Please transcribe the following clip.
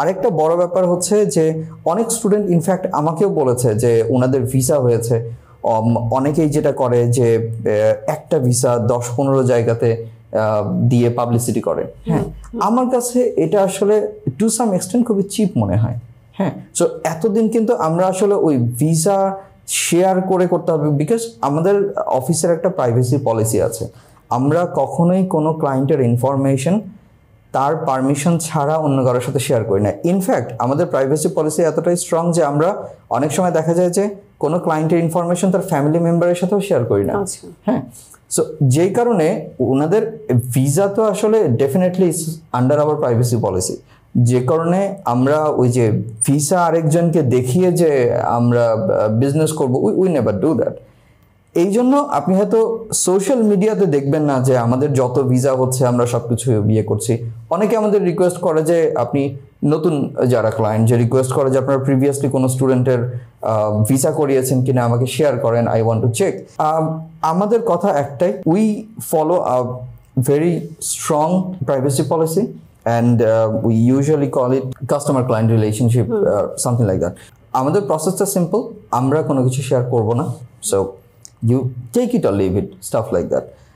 আরেকটা বড় ব্যাপার হচ্ছে যে অনেক স্টুডেন্ট ইনফ্যাক্ট আমাকেও বলেছে যে ওনাদের ভিসা হয়েছে। অনেকেই যেটা করে যে একটা ভিসা 10-15 জায়গাতে দিয়ে পাবলিসিটি করে। হ্যাঁ, আমার কাছে এটা আসলে টু সাম এক্সটেন্ট খুবই চিপ মনে হয়। হ্যাঁ, সো এতদিন কিন্তু আমরা আসলে ওই ভিসা শেয়ার করে করতে হবে, বিকজ আমাদের অফিসের একটা প্রাইভেসি পলিসি আছে। আমরা কখনোই কোনো ক্লায়েন্টের ইনফরমেশন তার পারমিশন ছাড়া অন্য কারোর সাথে শেয়ার করি না। ইনফ্যাক্ট আমাদের প্রাইভেসি পলিসি এতটাই স্ট্রং যে আমরা অনেক সময় দেখা যায় যে কোনো ক্লায়েন্টের ইনফরমেশন তার ফ্যামিলি মেম্বারের সাথেও শেয়ার করি না। হ্যাঁ, সো যেই কারণে ওনাদের ভিসা তো আসলে definitely under hour privacy policy, যে কারণে আমরা ওই যে ভিসা আরেকজনকে দেখিয়ে যে আমরা বিজনেস করবো, উই নেভার ডু দ্যাট। এই জন্য আপনি হয়তো সোশ্যাল মিডিয়াতে দেখবেন না যে আমাদের যত ভিসা হচ্ছে আমরা সবকিছু বিয়ে করছি। অনেকে আমাদের রিকোয়েস্ট করে যে আপনি নতুন যারা ক্লায়েন্ট যে রিকোয়েস্ট করে যে আপনারা প্রিভিয়াসলি কোনো স্টুডেন্টের ভিসা করিয়েছেন কিনা আমাকে শেয়ার করেন, আই ওয়ান্ট টু চেক। আমাদের কথা একটাই, we follow a very strong privacy policy and we usually call it customer client relationship, something like that. আমাদের প্রসেসটা সিম্পল, আমরা কোনো কিছু শেয়ার করব না, so you take it or leave it, stuff like that.